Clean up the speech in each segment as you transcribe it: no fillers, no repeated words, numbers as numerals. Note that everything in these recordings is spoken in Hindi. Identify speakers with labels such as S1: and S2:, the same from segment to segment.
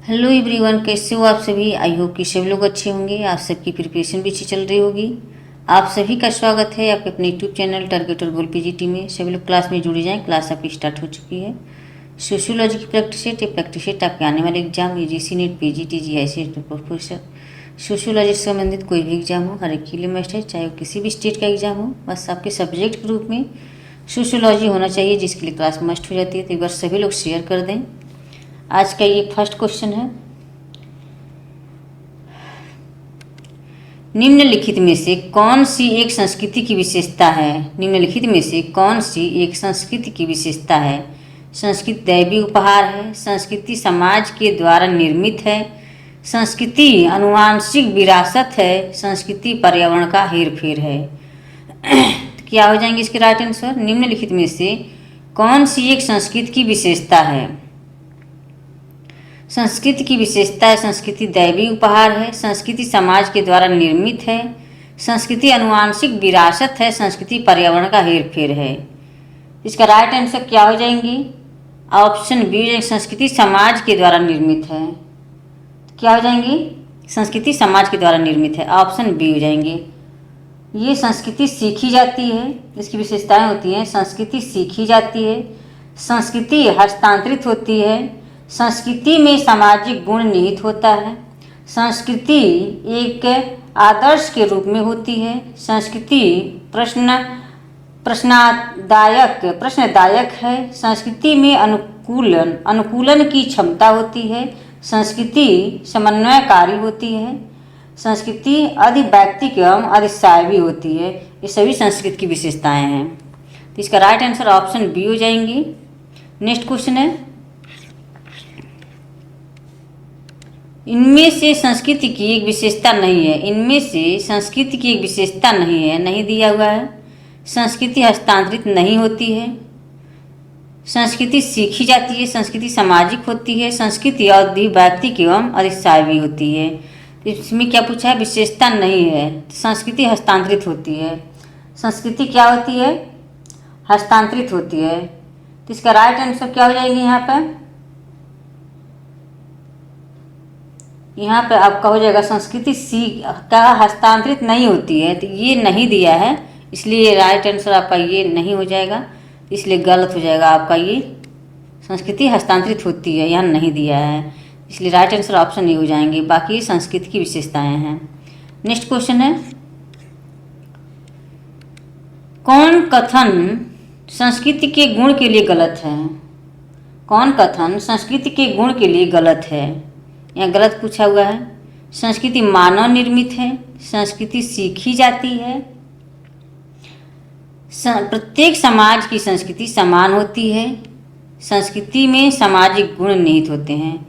S1: हेलो एवरीवन, कैसे हो आप सभी। आई होप कि सभी लोग अच्छे होंगे। आप सबकी प्रिपरेशन भी अच्छी चल रही होगी। आप सभी का स्वागत है आपके अपने यूट्यूब चैनल टारगेट और गोल पीजीटी में। सभी लोग क्लास में जुड़ जाएं। क्लास आपकी स्टार्ट हो चुकी है। सोशियोलॉजी की प्रैक्टिस सेट, ये प्रैक्टिस सेट आपके आने वाले exam UGC net, PGT, GIC professor sociology से संबंधित कोई भी एग्जाम हो, हर एक के लिए मस्ट है, चाहे वो किसी भी स्टेट का एग्जाम हो। बस आपके सब्जेक्ट ग्रुप में सोशियोलॉजी होना चाहिए, जिसके लिए क्लास मस्ट हो जाती है। तो एक बार सभी लोग शेयर कर दें। आज का ये फर्स्ट क्वेश्चन है, निम्नलिखित में से कौन सी एक संस्कृति की विशेषता है। निम्नलिखित में से कौन सी एक संस्कृति की विशेषता है। संस्कृति दैवी उपहार है, संस्कृति समाज के द्वारा निर्मित है, संस्कृति आनुवांशिक विरासत है, संस्कृति पर्यावरण का हेरफेर है। तो क्या हो जाएंगे इसके राइट आंसर। निम्नलिखित में से कौन सी एक संस्कृति की विशेषता है। संस्कृति की विशेषता है, संस्कृति दैवी उपहार है, संस्कृति समाज के द्वारा निर्मित है, संस्कृति आनुवांशिक विरासत है, संस्कृति पर्यावरण का हेरफेर है। इसका राइट आंसर क्या हो जाएंगी। ऑप्शन बी, संस्कृति समाज के द्वारा निर्मित है। क्या हो जाएंगी, संस्कृति समाज के द्वारा निर्मित है। ऑप्शन बी हो जाएंगे। ये संस्कृति सीखी जाती है, इसकी विशेषताएं होती हैं। संस्कृति सीखी जाती है, संस्कृति हस्तांतरित होती है, संस्कृति में सामाजिक गुण निहित होता है, संस्कृति एक आदर्श के रूप में होती है, संस्कृति प्रश्नदायक है, संस्कृति में अनुकूलन की क्षमता होती है, संस्कृति समन्वयकारी होती है, संस्कृति अधिवैयक्तिक एवं अधिशायवी होती है। ये सभी संस्कृत की विशेषताएं हैं। तो इसका राइट आंसर ऑप्शन बी हो जाएंगी। नेक्स्ट क्वेश्चन है, इनमें से संस्कृति की एक विशेषता नहीं है। इनमें से संस्कृति की एक विशेषता नहीं है, नहीं दिया हुआ है। संस्कृति हस्तांतरित नहीं होती है, संस्कृति सीखी जाती है, संस्कृति सामाजिक होती है, संस्कृति अधिवैयक्तिक एवं अधिशायवी होती है। इसमें क्या पूछा है, विशेषता नहीं है, संस्कृति हस्तांतरित होती है। संस्कृति क्या होती है, हस्तांतरित होती है। तो इसका राइट आंसर क्या हो जाएगी यहाँ पे आपका हो जाएगा संस्कृति का हस्तांतरित नहीं होती है। तो ये नहीं दिया है, इसलिए राइट आंसर आपका ये नहीं हो जाएगा, इसलिए गलत हो जाएगा आपका। ये संस्कृति हस्तांतरित होती है, यहाँ नहीं दिया है, इसलिए राइट आंसर ऑप्शन नहीं हो जाएंगे। बाकी संस्कृति की विशेषताएं हैं। नेक्स्ट क्वेश्चन है, कौन कथन संस्कृति के गुण के लिए गलत है। कौन कथन संस्कृति के गुण के लिए गलत है, यहाँ गलत पूछा हुआ है। संस्कृति मानव निर्मित है, संस्कृति सीखी जाती है, प्रत्येक समाज की संस्कृति समान होती है, संस्कृति में सामाजिक गुण निहित होते हैं,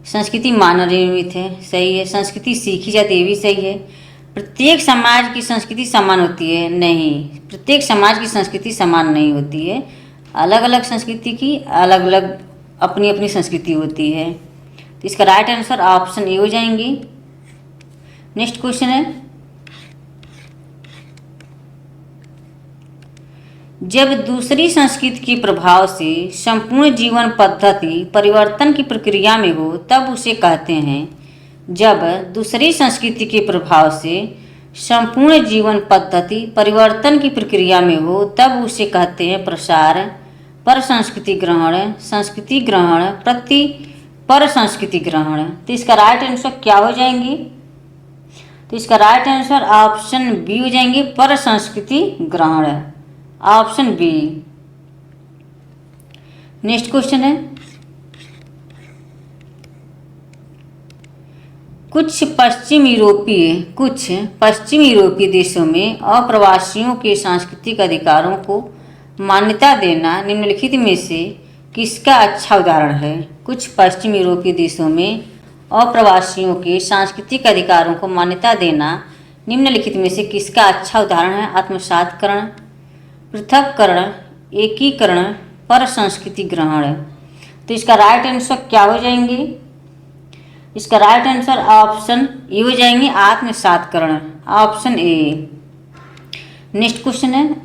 S1: संस्कृति मानव निर्मित है, सही है। संस्कृति सीखी जाती है, ये भी सही है। प्रत्येक समाज की संस्कृति समान होती है, नहीं, प्रत्येक समाज की संस्कृति समान नहीं होती है। अलग अलग संस्कृति की अलग अलग अपनी अपनी संस्कृति होती है। तो इसका राइट आंसर ऑप्शन ए हो जाएंगी। नेक्स्ट क्वेश्चन है, जब दूसरी संस्कृति के प्रभाव से संपूर्ण जीवन पद्धति परिवर्तन की प्रक्रिया में हो तब उसे कहते हैं। जब दूसरी संस्कृति के प्रभाव से संपूर्ण जीवन पद्धति परिवर्तन की प्रक्रिया में हो तब उसे कहते हैं प्रसार, पर संस्कृति ग्रहण, संस्कृति ग्रहण, पर संस्कृति ग्रहण। तो इसका राइट आंसर क्या हो जाएंगी। तो इसका राइट आंसर ऑप्शन बी हो जाएंगे, पर संस्कृति ग्रहण, ऑप्शन बी। नेक्स्ट क्वेश्चन है, कुछ पश्चिम यूरोपीय देशों में अप्रवासियों के सांस्कृतिक अधिकारों को मान्यता देना निम्नलिखित में से किसका अच्छा उदाहरण है। कुछ पश्चिम यूरोपीय देशों में अप्रवासियों के सांस्कृतिक अधिकारों को मान्यता देना निम्नलिखित में से किसका अच्छा उदाहरण है। आत्मसातकरण, पृथक्करण, एकीकरण, पर संस्कृति ग्रहण। तो इसका राइट आंसर क्या हो जाएंगे। इसका राइट आंसर ऑप्शन ए हो जाएंगे, आत्मसातकरण, ऑप्शन ए। नेक्स्ट क्वेश्चन है,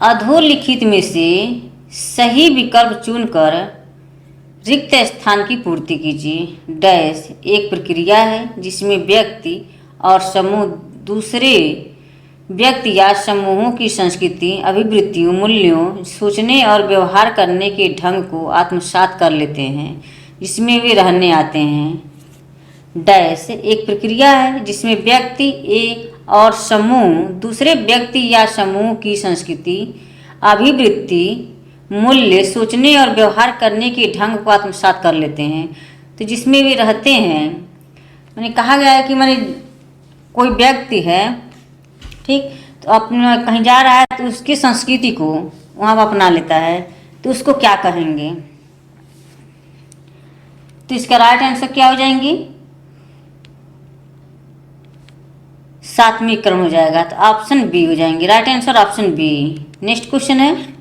S1: अधोलिखित में से सही विकल्प चुनकर रिक्त स्थान की पूर्ति कीजिए। डैश एक प्रक्रिया है जिसमें व्यक्ति और समूह दूसरे व्यक्ति या समूहों की संस्कृति, अभिवृत्तियों, मूल्यों, सोचने और व्यवहार करने के ढंग को आत्मसात कर लेते हैं जिसमें वे रहने आते हैं। डैश एक प्रक्रिया है जिसमें व्यक्ति और समूह दूसरे व्यक्ति या समूह की संस्कृति, अभिवृत्ति, मूल्य, सोचने और व्यवहार करने के ढंग को आत्मसात कर लेते हैं, तो जिसमें वे रहते हैं। मैंने कहा गया है कि मैंने कोई व्यक्ति है, ठीक, तो अपना कहीं जा रहा है तो उसकी संस्कृति को वहाँ अपना लेता है, तो उसको क्या कहेंगे? तो इसका राइट आंसर क्या हो जाएंगी? सात्विकरण हो जाएगा, तो ऑप्शन बी हो जाएंगे। Right answer option B. Next question है,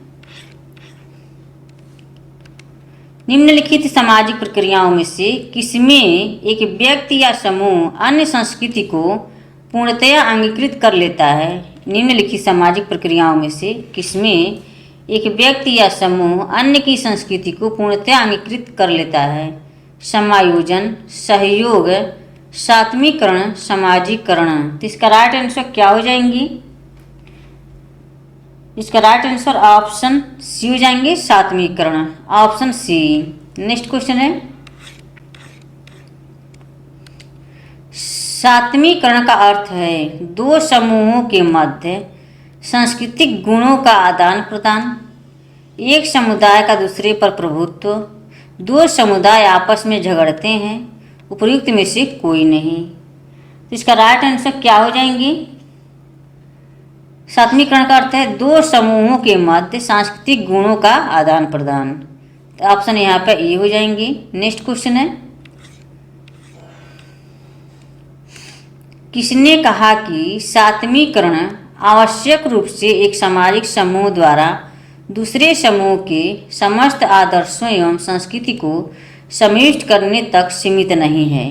S1: निम्नलिखित सामाजिक प्रक्रियाओं में से किसमें एक व्यक्ति या समूह अन्य संस्कृति को पूर्णतया अंगीकृत कर लेता है? निम्नलिखित सामाजिक प्रक्रियाओं में से किसमें एक व्यक्ति या समूह अन्य की संस्कृति को पूर्णतया अंगीकृत कर लेता है? समायोजन, सहयोग, सात्मीकरण, सामाजिकरण। तो इसका राइट आंसर क्या हो जाएंगी? इसका राइट आंसर ऑप्शन सी हो जाएंगे, सात्मीकरण, ऑप्शन सी। नेक्स्ट क्वेश्चन है, सात्मीकरण का अर्थ है दो समूहों के मध्य सांस्कृतिक गुणों का आदान प्रदान, एक समुदाय का दूसरे पर प्रभुत्व, दो समुदाय आपस में झगड़ते हैं, उपयुक्त में से कोई नहीं। तो इसका राइट आंसर क्या हो जाएंगी? सात्मीकरण का अर्थ है दो समूहों के मध्य सांस्कृतिक गुणों का आदान प्रदान, तो ऑप्शन यहाँ पे ए हो जाएंगी। नेक्स्ट क्वेश्चन है, किसने कहा कि सात्मीकरण आवश्यक रूप से एक सामाजिक समूह द्वारा दूसरे समूह के समस्त आदर्शों एवं संस्कृति को समाविष्ट करने तक सीमित नहीं है?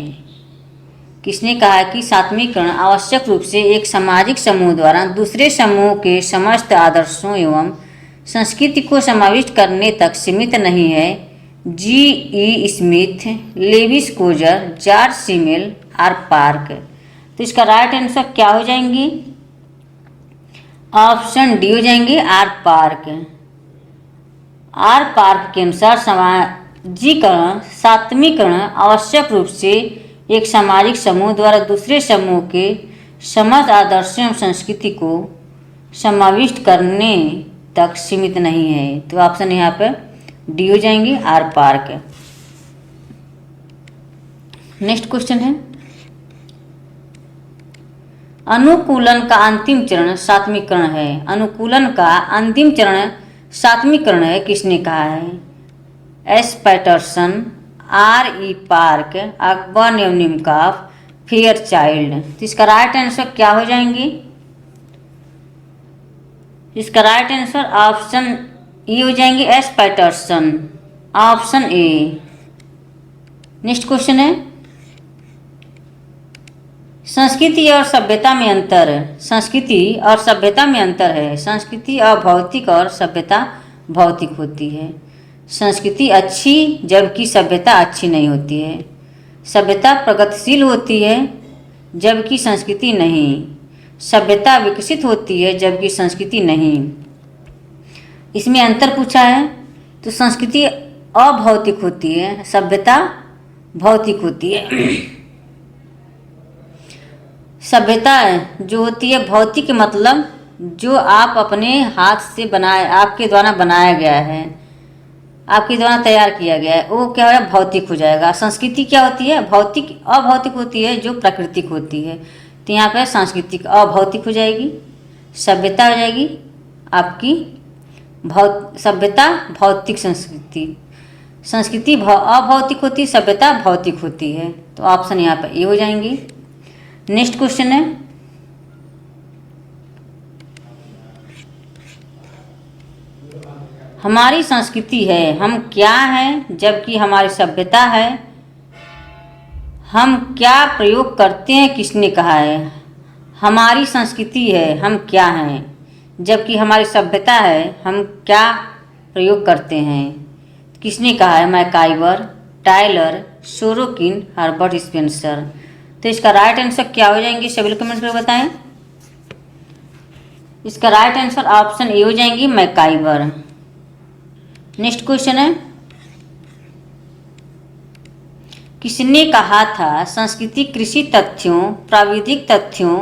S1: किसने कहा कि सात्मीकरण आवश्यक रूप से एक सामाजिक समूह द्वारा दूसरे समूह के समस्त आदर्शों एवं संस्कृति को समाविष्ट करने तक सीमित नहीं है? G E Smith, Lewis Coser, George Simmel, R Park. तो इसका राइट आंसर क्या हो जाएंगी? ऑप्शन डी हो जाएंगे, आर पार्क। आर पार्क के अनुसार समाजीकरण, सात्मीकरण आवश्यक रूप से एक सामाजिक समूह द्वारा दूसरे समूह के समस्त आदर्शों एवं संस्कृति को समाविष्ट करने तक सीमित नहीं है, तो ऑप्शन यहाँ पर डी हो जाएंगे, आर पार्क। नेक्स्ट क्वेश्चन है, अनुकूलन का अंतिम चरण सात्मीकरण है। अनुकूलन का अंतिम चरण सात्मीकरण है, किसने कहा है? S Patterson, R E Park, Ogburn एवं निमकॉफ, फेयरचाइल्ड। तो इसका राइट आंसर क्या हो जाएंगी? इसका राइट आंसर ऑप्शन ई हो जाएंगे, S Patterson, option A. Next question है, संस्कृति और सभ्यता में अंतर। संस्कृति और सभ्यता में अंतर है। संस्कृति अभौतिक और सभ्यता भौतिक होती है। संस्कृति अच्छी जबकि सभ्यता अच्छी नहीं होती है। सभ्यता प्रगतिशील होती है जबकि संस्कृति नहीं। सभ्यता विकसित होती है जबकि संस्कृति नहीं। इसमें अंतर पूछा है, तो संस्कृति अभौतिक होती है, सभ्यता भौतिक होती है। सभ्यता जो होती है भौतिक, मतलब जो आप अपने हाथ से बनाए, आपके द्वारा बनाया गया है, आपके द्वारा तैयार किया गया है, वो क्या है? भौतिक हो जाएगा। संस्कृति क्या होती है? भौतिक, अभौतिक होती है, जो प्राकृतिक होती है। तो यहाँ पर सांस्कृतिक अभौतिक हो जाएगी, सभ्यता हो जाएगी आपकी सभ्यता भौतिक, संस्कृति अभौतिक होती है, सभ्यता भौतिक होती है। तो ऑप्शन यहाँ पर ये हो जाएंगी। नेक्स्ट क्वेश्चन है, हमारी संस्कृति है, हम क्या हैं जबकि हमारी सभ्यता है। हम क्या प्रयोग करते हैं, किसने कहा है? हमारी संस्कृति है, हम क्या हैं, जबकि हमारी सभ्यता है, हम क्या प्रयोग करते हैं। किसने कहा है? MacIver, Tyler, Sorokin, Herbert Spencer. तो इसका राइट आंसर क्या हो जाएंगे? सभी लोग कमेंट करके बताएं। इसका राइट आंसर ऑप्शन ए हो जाएंगी, मैकाइवर। नेक्स्ट क्वेश्चन है, किसने कहा था संस्कृति कृषि तथ्यों, प्राविधिक तथ्यों,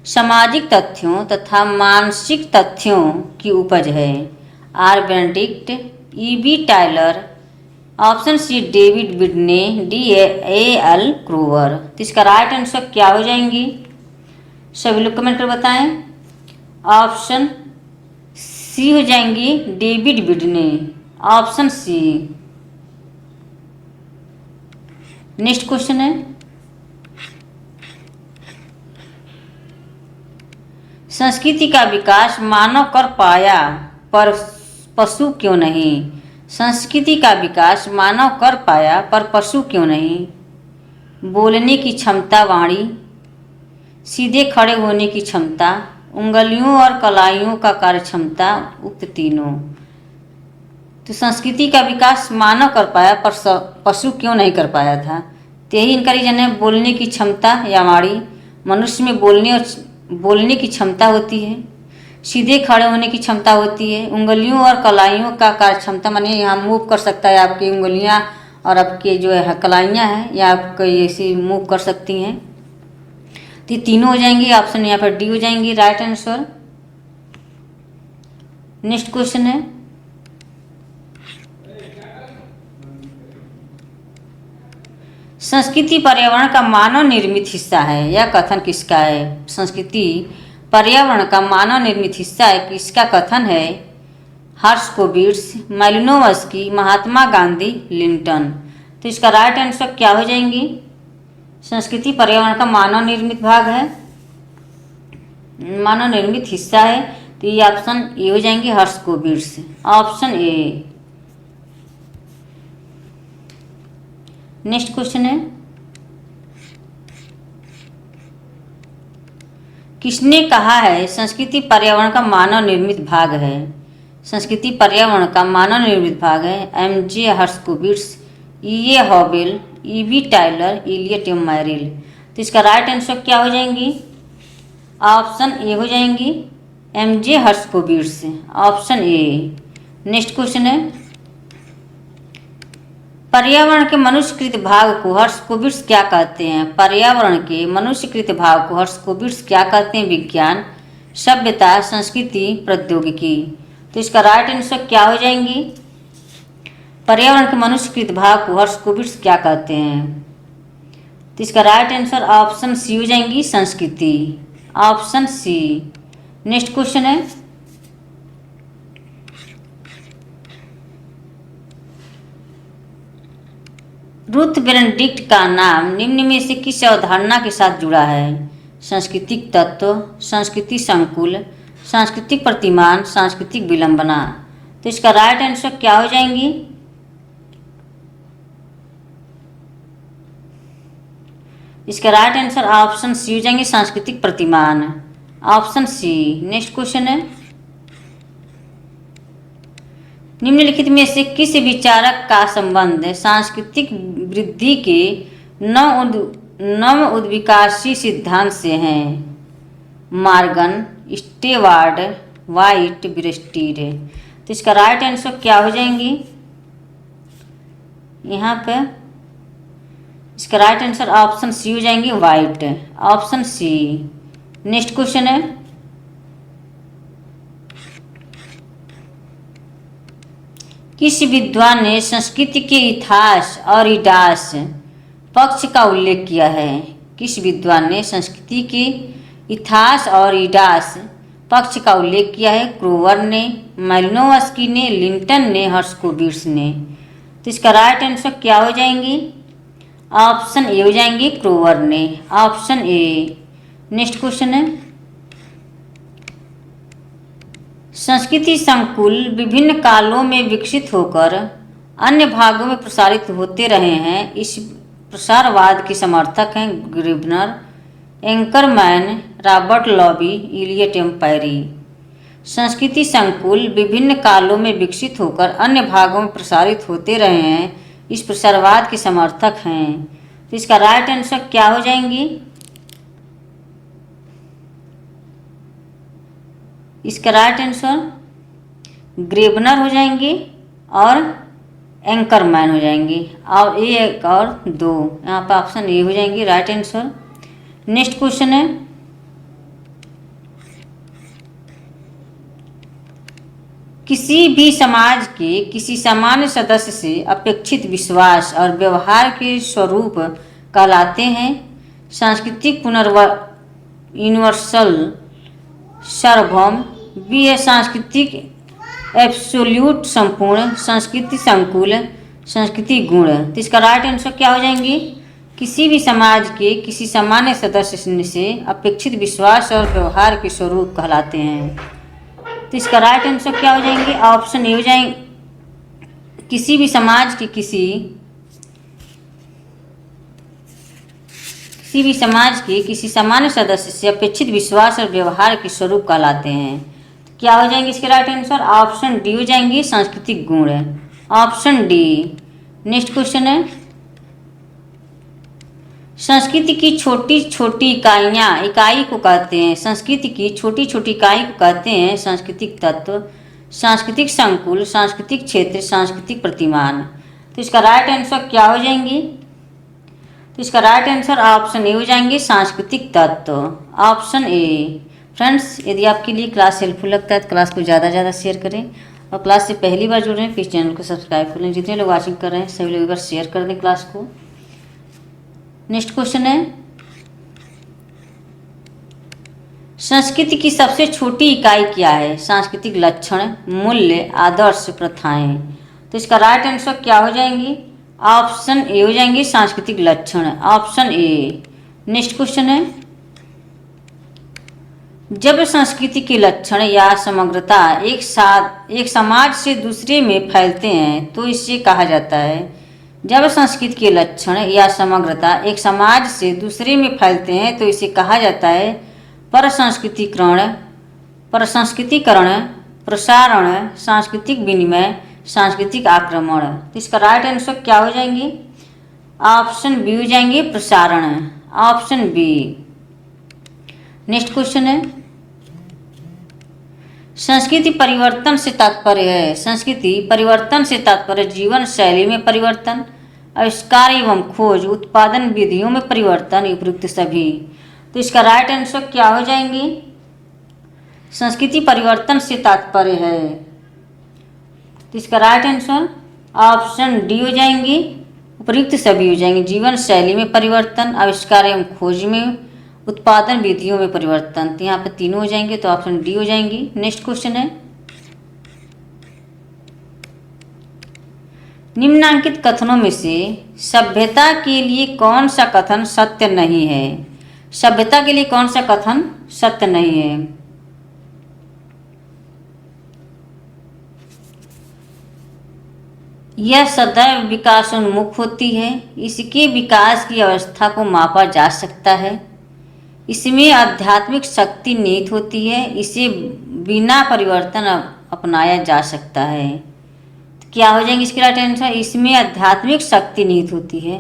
S1: सामाजिक तथ्यों तथा मानसिक तथ्यों की उपज है? R Benedict, E B Tylor, option C David Bidney, D A L Kroeber. तो इसका राइट आंसर क्या हो जाएंगी? सभी लोग कमेंट कर बताएं। ऑप्शन सी हो जाएंगी, David Bidney, option C. Next question है, संस्कृति का विकास मानव कर पाया पर पशु क्यों नहीं? संस्कृति का विकास मानव कर पाया पर पशु क्यों नहीं? बोलने की क्षमता, वाणी, सीधे खड़े होने की क्षमता, उंगलियों और कलाइयों का कार्य क्षमता, उक्त तीनों। तो संस्कृति का विकास मानव कर पाया पर पशु क्यों नहीं कर पाया था? तो यही इनका रीजन है, बोलने की क्षमता या वाणी। मनुष्य में बोलने की क्षमता होती है, सीधे खड़े होने की क्षमता होती है, उंगलियों और कलाइयों का कार्य क्षमता, माने यहाँ मूव कर सकता है, आपकी उंगलियाँ और आपके जो है कलाइयाँ हैं या आप ऐसी मूव कर सकती हैं। तो ये तीनों हो जाएंगी, ऑप्शन यहाँ पर डी हो जाएंगी राइट आंसर। नेक्स्ट क्वेश्चन है, संस्कृति पर्यावरण का मानव निर्मित हिस्सा है, यह कथन किसका है? संस्कृति पर्यावरण का मानव निर्मित हिस्सा है, किसका कथन है? हर्स्कोविट्ज़, मालिनोवस्की, महात्मा गांधी, लिंटन। तो इसका राइट आंसर क्या हो जाएंगी? संस्कृति पर्यावरण का मानव निर्मित भाग है, मानव निर्मित हिस्सा है। तो ये ऑप्शन ए हो जाएंगे, हर्स्कोविट्ज़, ऑप्शन ए। नेक्स्ट क्वेश्चन है, किसने कहा है संस्कृति पर्यावरण का मानव निर्मित भाग है? संस्कृति पर्यावरण का मानव निर्मित भाग है, M J Herskovits, E A Hoebel, E B Tylor, Elliott M Merrill. तो इसका राइट आंसर क्या हो जाएंगी? ऑप्शन ए हो जाएंगी, M J Herskovits, option A. Next question है, पर्यावरण के मनुष्यकृत भाग को हर्स्कोविट्ज़ क्या कहते हैं? पर्यावरण के मनुष्यकृत भाग को हर्स्कोविट्ज़ क्या कहते हैं? विज्ञान, सभ्यता, संस्कृति, प्रौद्योगिकी। तो इसका राइट आंसर क्या हो जाएंगी? पर्यावरण के मनुष्यकृत भाग को हर्स्कोविट्ज़ क्या कहते हैं? तो इसका राइट आंसर ऑप्शन सी हो जाएंगी, संस्कृति, ऑप्शन सी। नेक्स्ट क्वेश्चन है, रुथ बेनेडिक्ट का नाम निम्न में से किस अवधारणा के साथ जुड़ा है? सांस्कृतिक तत्व, सांस्कृतिक संकुल, सांस्कृतिक प्रतिमान, सांस्कृतिक विलंबना। तो इसका राइट आंसर क्या हो जाएंगी? इसका राइट आंसर ऑप्शन सी हो जाएंगे, सांस्कृतिक प्रतिमान, ऑप्शन सी। नेक्स्ट क्वेश्चन है, निम्नलिखित में से किस विचारक का संबंध सांस्कृतिक वृद्धि के नव उद्विकासी सिद्धांत से है? Morgan, Steward, White, Breasted. तो इसका राइट आंसर क्या हो जाएंगी? यहाँ पे इसका राइट आंसर ऑप्शन सी हो जाएंगी, White, option C. Next question है, किस विद्वान ने संस्कृति के इतिहास और इडास पक्ष का उल्लेख किया है? किस विद्वान ने संस्कृति के इतिहास और इडास पक्ष का उल्लेख किया है? क्रूवर ने, मालिनोवस्की ने, लिंटन ने, हर्स्कोविट्ज़ ने। तो इसका राइट आंसर क्या हो जाएंगी? ऑप्शन ए हो जाएंगी, क्रूवर ने, ऑप्शन ए। नेक्स्ट क्वेश्चन है, संस्कृति संकुल विभिन्न कालों में विकसित होकर अन्य भागों में प्रसारित होते रहे हैं। इस प्रसारवाद के समर्थक हैं ग्रिबनर, anchorman, Robert lobby, Elliot M पैरी। संस्कृति संकुल विभिन्न कालों में विकसित होकर अन्य भागों में प्रसारित होते रहे हैं, इस प्रसारवाद के समर्थक हैं। तो इसका राइट आंसर क्या हो जाएंगी? इसका राइट आंसर ग्रेबनर हो जाएंगे और एंकरमैन हो जाएंगे, और एक और दो, यहाँ पर ऑप्शन ए हो जाएंगी राइट आंसर। नेक्स्ट क्वेश्चन है, किसी भी समाज के किसी सामान्य सदस्य से अपेक्षित विश्वास और व्यवहार के स्वरूप कहलाते हैं सांस्कृतिक यूनिवर्सल सार्वभौम, बी है सांस्कृतिक एब्सोल्यूट संपूर्ण, संस्कृति संकुल, संस्कृति गुण। तो इसका राइट आंसर क्या हो जाएंगी? किसी भी समाज के किसी सामान्य सदस्य से अपेक्षित विश्वास और व्यवहार के स्वरूप कहलाते हैं। तो इसका राइट आंसर क्या हो जाएंगे? ऑप्शन ए हो जाएंगे, किसी भी समाज के किसी सामान्य सदस्य से अपेक्षित विश्वास और व्यवहार के स्वरूप कहलाते हैं। तो क्या हो जाएंगे इसके राइट आंसर? ऑप्शन डी हो जाएंगे सांस्कृतिक गुण, ऑप्शन डी। नेक्स्ट क्वेश्चन है, संस्कृति की छोटी छोटी इकाई को कहते हैं, संस्कृति की छोटी छोटी इकाई को कहते हैं सांस्कृतिक तत्व, सांस्कृतिक संकुल, सांस्कृतिक क्षेत्र, सांस्कृतिक प्रतिमान। तो इसका राइट आंसर क्या हो जाएंगी? तो इसका राइट आंसर ऑप्शन ए हो जाएंगे सांस्कृतिक तत्व, ऑप्शन ए। फ्रेंड्स, यदि आपके लिए क्लास हेल्पफुल लगता है तो क्लास को ज़्यादा से ज़्यादा शेयर करें, और क्लास से पहली बार जुड़ रहे हैं प्लीज़ चैनल को सब्सक्राइब कर लें। जितने लोग वॉचिंग कर रहे हैं सभी लोग एक बार शेयर कर दें क्लास को। नेक्स्ट क्वेश्चन है, संस्कृति की सबसे छोटी इकाई क्या है? सांस्कृतिक लक्षण, मूल्य, आदर्श, प्रथाएं। तो इसका राइट आंसर क्या हो जाएंगी? ऑप्शन ए हो जाएंगे सांस्कृतिक लक्षण, ऑप्शन ए। नेक्स्ट क्वेश्चन है, जब संस्कृति के लक्षण या समग्रता एक समाज से दूसरे में फैलते हैं तो इसे कहा जाता है। जब संस्कृति के लक्षण या समग्रता एक समाज से दूसरे में फैलते हैं तो इसे कहा जाता है परसंस्कृतिकरण, प्रसारण, सांस्कृतिक विनिमय, सांस्कृतिक आक्रमण। तो इसका राइट आंसर क्या हो जाएंगे? ऑप्शन बी हो जाएंगे प्रसारण, ऑप्शन बी। नेक्स्ट क्वेश्चन है, संस्कृति परिवर्तन से तात्पर्य है, संस्कृति परिवर्तन से तात्पर्य जीवन शैली में परिवर्तन, आविष्कार एवं खोज, उत्पादन विधियों में परिवर्तन, उपयुक्त सभी। तो इसका राइट आंसर क्या हो जाएंगे? संस्कृति परिवर्तन से तात्पर्य है, तो इसका राइट आंसर ऑप्शन डी हो जाएंगे उपयुक्त सभी हो जाएंगे। जीवन शैली में परिवर्तन, आविष्कार एवं खोज में, उत्पादन विधियों में परिवर्तन। तो यहाँ पे तीनों हो जाएंगे, तो ऑप्शन डी हो जाएंगी। नेक्स्ट क्वेश्चन है, निम्नांकित कथनों में से सभ्यता के लिए कौन सा कथन सत्य नहीं है? सभ्यता के लिए कौन सा कथन सत्य नहीं है? यह सदैव विकासोन्मुख होती है, इसके विकास की अवस्था को मापा जा सकता है, इसमें आध्यात्मिक शक्ति निहित होती है, इसे बिना परिवर्तन अपनाया जा सकता है। तो क्या हो जाएंगे इसके राइट आंसर? इसमें आध्यात्मिक शक्ति निहित होती है,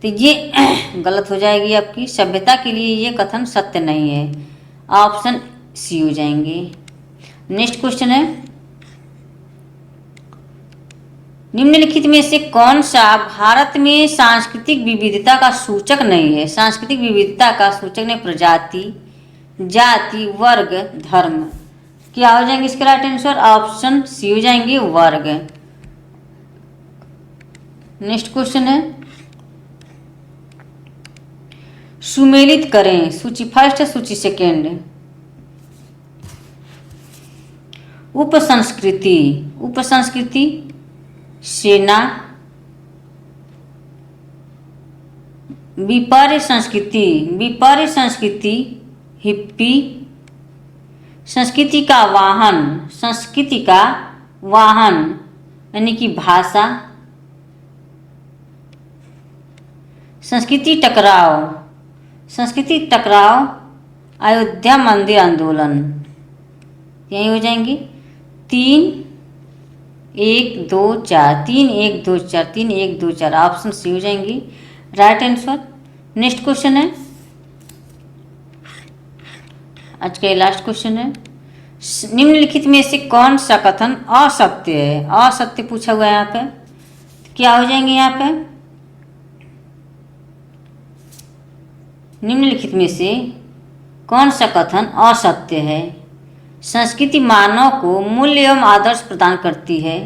S1: तो ये गलत हो जाएगी आपकी। सभ्यता के लिए ये कथन सत्य नहीं है, ऑप्शन सी हो जाएंगे। नेक्स्ट क्वेश्चन है, निम्नलिखित में से कौन सा भारत में सांस्कृतिक विविधता का सूचक नहीं है? सांस्कृतिक विविधता का सूचक नहीं, प्रजाति, जाति, वर्ग, धर्म। क्या हो जाएंगे इसके राइट आंसर? ऑप्शन सी हो जाएंगे वर्ग। नेक्स्ट क्वेश्चन है, सुमेलित करें सूची फर्स्ट सूची सेकेंड। उपसंस्कृति, उपसंस्कृति सेना, विपर्य संस्कृति हिप्पी, संस्कृति का वाहन यानी कि भाषा, संस्कृति टकराव, अयोध्या मंदिर आंदोलन। यहीं हो जाएंगी 3 1 2 4, 3 1 2 4, 3 1 2 4, ऑप्शन सी हो जाएंगी राइट आंसर। नेक्स्ट क्वेश्चन है, आज का लास्ट क्वेश्चन है, निम्नलिखित में से कौन सा कथन असत्य है? असत्य पूछा हुआ है यहाँ पे, क्या हो जाएंगे यहाँ पे? निम्नलिखित में से कौन सा कथन असत्य है? संस्कृति मानव को मूल्य एवं आदर्श प्रदान करती है।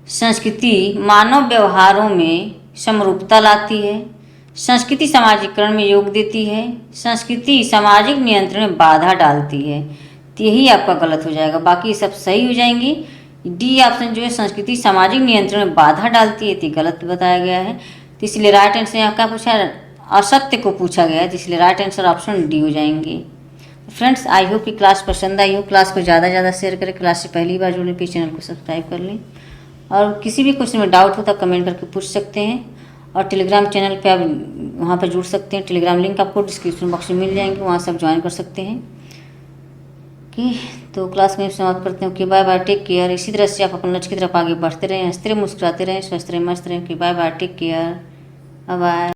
S1: संस्कृति मानव व्यवहारों में समरूपता लाती है। संस्कृति सामाजिकरण में योग देती है। संस्कृति सामाजिक नियंत्रण में बाधा डालती है। तो यही आपका गलत हो जाएगा, बाकी सब सही हो जाएंगी। डी ऑप्शन जो है संस्कृति सामाजिक नियंत्रण में बाधा डालती है, तो गलत बताया गया है। तो इसलिए राइट आंसर यहाँ क्या पूछा है? असत्य को पूछा गया है, तो इसलिए राइट आंसर ऑप्शन डी हो जाएंगे। फ्रेंड्स, आई होप कि क्लास पसंद आई हो। क्लास को ज़्यादा से ज़्यादा शेयर करें। क्लास से पहली बार जुड़ने पे चैनल को सब्सक्राइब कर लें, और किसी भी क्वेश्चन में डाउट हो तो कमेंट करके पूछ सकते हैं। और टेलीग्राम चैनल पे आप वहाँ पर जुड़ सकते हैं। टेलीग्राम लिंक आपको डिस्क्रिप्शन बॉक्स में मिल जाएंगे, वहाँ से आप ज्वाइन कर सकते हैं। कि तो क्लास में समाप्त करते हैं कि बाय बाय, टेक केयर। इसी तरह से आप अपने लक्ष्य की तरफ आगे बढ़ते रहें, हंसते रहें, मुस्कुराते रहें, स्वस्थ रहें, मस्त रहें। कि bye bye, take care, bye bye.